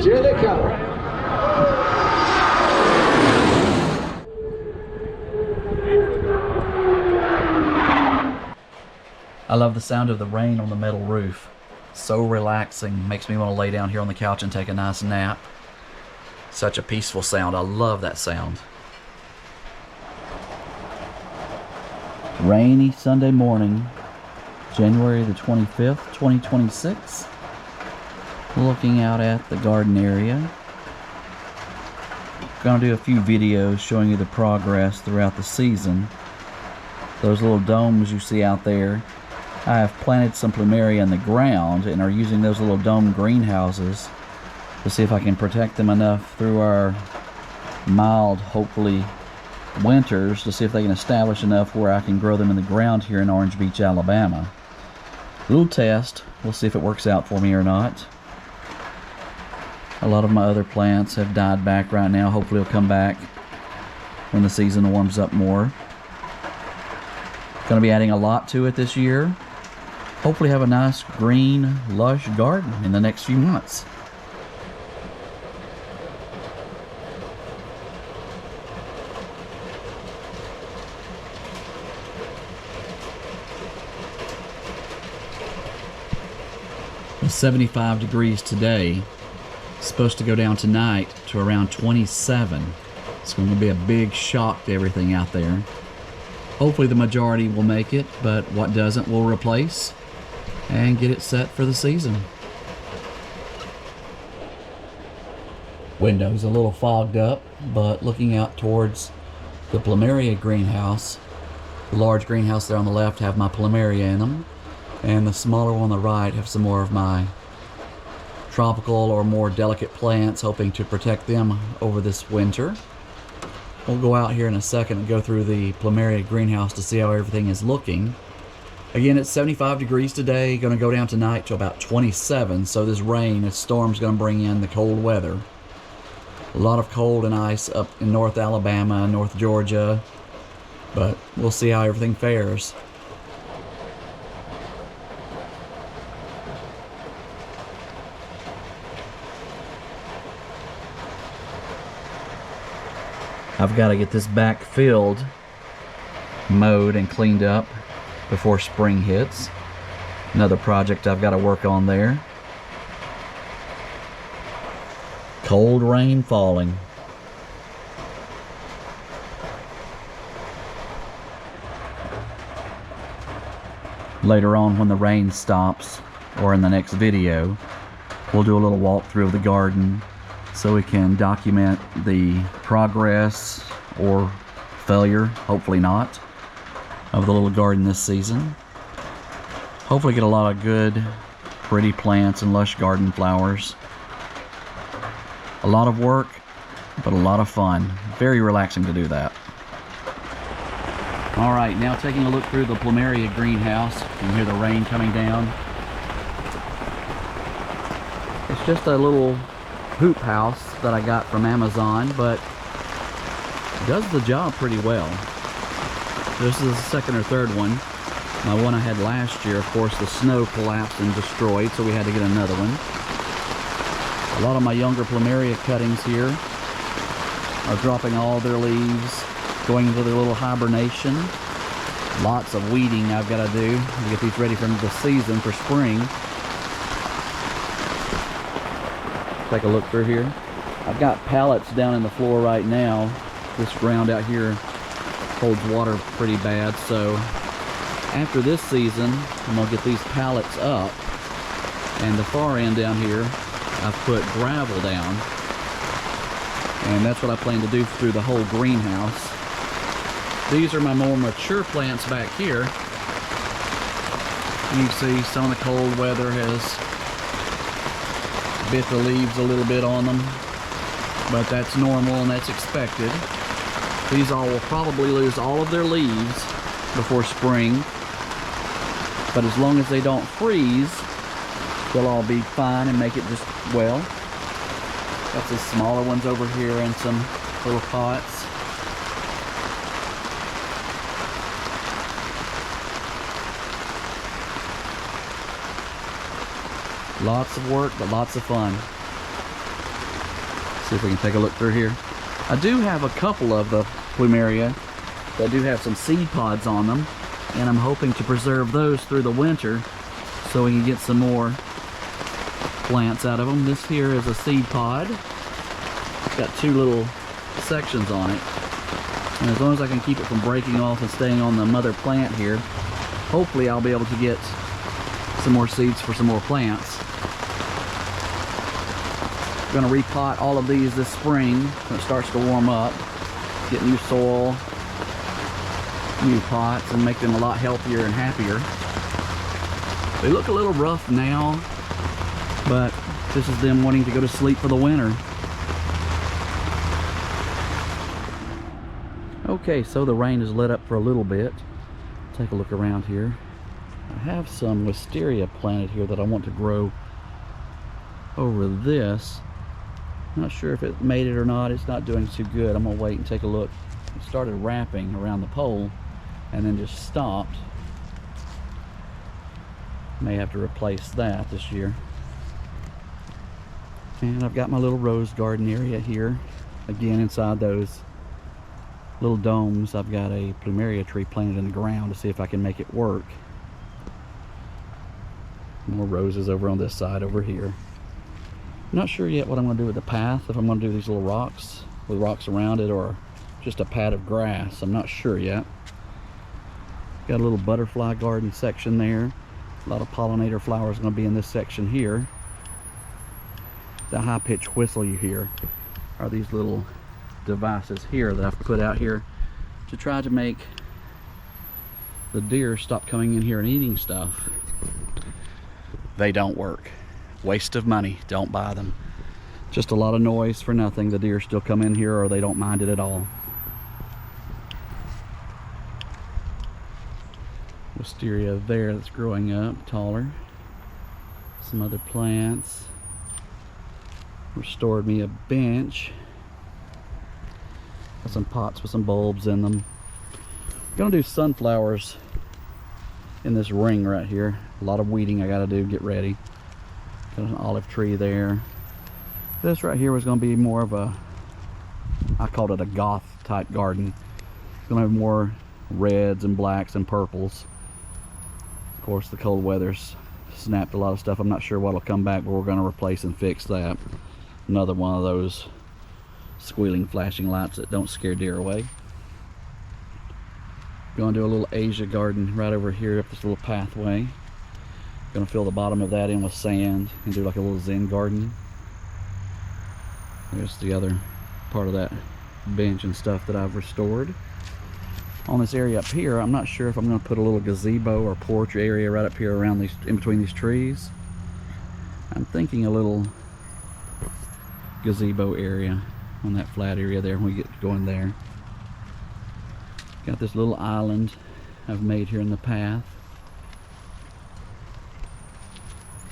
degrees. Here they come. I love the sound of the rain on the metal roof. So relaxing, makes me want to lay down here on the couch and take a nice nap. Such a peaceful sound. I love that sound. Rainy Sunday morning, January the 25th, 2026. Looking out at the garden area. Gonna do a few videos showing you the progress throughout the season. Those little domes you see out there, I have planted some plumeria in the ground and are using those little dome greenhouses to see if I can protect them enough through our mild, hopefully, winters to see if they can establish enough where I can grow them in the ground here in Orange Beach, Alabama. A little test. We'll see if it works out for me or not. A lot of my other plants have died back right now. Hopefully it'll come back when the season warms up more. Going to be adding a lot to it this year. Hopefully have a nice green, lush garden in the next few months. It's 75 degrees today. It's supposed to go down tonight to around 27. It's going to be a big shock to everything out there. Hopefully the majority will make it, but what doesn't we'll replace and get it set for the season. Window's a little fogged up, but looking out towards the plumeria greenhouse, the large greenhouse there on the left have my plumeria in them, and the smaller one on the right have some more of my tropical or more delicate plants, hoping to protect them over this winter. We'll go out here in a second and go through the plumeria greenhouse to see how everything is looking. Again, it's 75 degrees today, going to go down tonight to about 27, so this rain, this storm's going to bring in the cold weather. A lot of cold and ice up in North Alabama, North Georgia, but we'll see how everything fares. I've got to get this back filled, mowed and cleaned up before spring hits. Another project I've got to work on there. Cold rain falling. Later on when the rain stops, or in the next video, we'll do a little walkthrough of the garden so we can document the progress or failure, hopefully not, of the little garden this season. Hopefully get a lot of good, pretty plants and lush garden flowers. A lot of work, but a lot of fun. Very relaxing to do that. All right, now taking a look through the plumeria greenhouse. You can hear the rain coming down. It's just a little hoop house that I got from Amazon, but does the job pretty well. This is the second or third one. My one I had last year, of course, the snow collapsed and destroyed, so we had to get another one. A lot of my younger plumeria cuttings here are dropping all their leaves, going into their little hibernation. Lots of weeding I've got to do to get these ready for the season for spring. Take a look through here. I've got pallets down in the floor right now. This ground out here holds water pretty bad, so after this season I'm gonna get these pallets up, and the far end down here I've put gravel down, and that's what I plan to do through the whole greenhouse. These are my more mature plants back here. You can see some of the cold weather has bit the leaves a little bit on them, but that's normal and that's expected. These all will probably lose all of their leaves before spring, but as long as they don't freeze, they'll all be fine and make it just well. Got some smaller ones over here and some little pots. Lots of work, but lots of fun. See if we can take a look through here. I do have a couple of the plumeria that do have some seed pods on them, and I'm hoping to preserve those through the winter so we can get some more plants out of them. This here is a seed pod. It's got two little sections on it, and as long as I can keep it from breaking off and staying on the mother plant here, hopefully I'll be able to get some more seeds for some more plants. I'm going to repot all of these this spring when it starts to warm up, get new soil, new pots, and make them a lot healthier and happier. They look a little rough now, but this is them wanting to go to sleep for the winter. Okay, so the rain has let up for a little bit. Take a look around here. I have some wisteria planted here that I want to grow over this. I'm not sure if it made it or not. It's not doing too good. I'm gonna wait and take a look. It started wrapping around the pole and then just stopped. May have to replace that this year. And I've got my little rose garden area here. Again, inside those little domes, I've got a plumeria tree planted in the ground to see if I can make it work. More roses over on this side over here. Not sure yet what I'm going to do with the path, if I'm going to do these little rocks with rocks around it or just a pad of grass. I'm not sure yet. Got a little butterfly garden section there. A lot of pollinator flowers going to be in this section here. The high-pitched whistle you hear are these little devices here that I've put out here to try to make the deer stop coming in here and eating stuff. They don't work. Waste of money. Don't buy them. Just a lot of noise for nothing. The deer still come in here or they don't mind it at all. Wisteria there that's growing up taller. Some other plants. Restored me a bench. Got some pots with some bulbs in them. I'm gonna do sunflowers in this ring right here. A lot of weeding I gotta do, get ready. Got an olive tree there. This right here was gonna be more of a, I called it a goth type garden. It's gonna have more reds and blacks and purples. Of course, the cold weather's snapped a lot of stuff. I'm not sure what'll come back, but we're gonna replace and fix that. Another one of those squealing, flashing lights that don't scare deer away. Gonna do a little Asia garden right over here up this little pathway. Gonna fill the bottom of that in with sand and do like a little Zen garden. There's the other part of that bench and stuff that I've restored. On this area up here, I'm not sure if I'm gonna put a little gazebo or porch area right up here around these, in between these trees. I'm thinking a little gazebo area on that flat area there when we get going there. Got this little island I've made here in the path.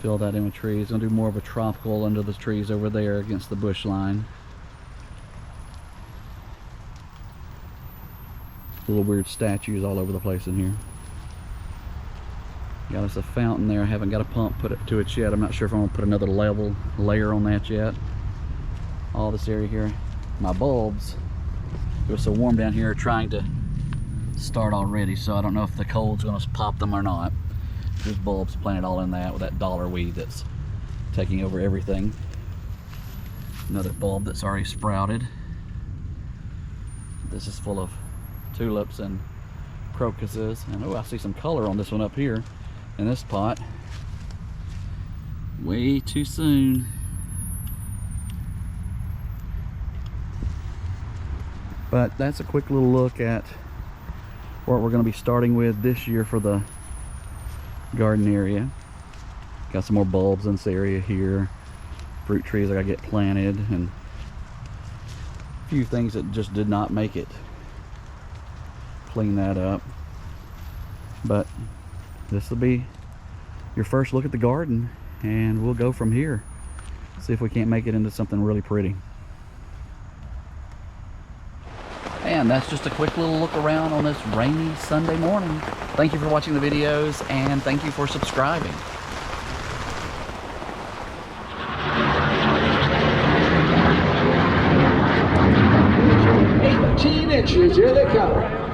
Fill that in with trees. Gonna do more of a tropical under the trees over there against the bush line. Little weird statues all over the place in here. Got us a fountain there. I haven't got a pump put it to it yet. I'm not sure if I'm gonna put another layer on that yet. All this area here. My bulbs, it was so warm down here, trying to start already, so I don't know if the cold's gonna pop them or not. There's bulbs planted all in that with that dollar weed that's taking over everything. Another bulb that's already sprouted. This is full of tulips and crocuses. And oh, I see some color on this one up here in this pot. Way too soon. But that's a quick little look at what we're going to be starting with this year for the garden area. Got some more bulbs in this area here. Fruit trees I gotta get planted, and a few things that just did not make it. Clean that up. But this will be your first look at the garden, and we'll go from here. See if we can't make it into something really pretty. And that's just a quick little look around on this rainy Sunday morning. Thank you for watching the videos, and thank you for subscribing. inches, here they come.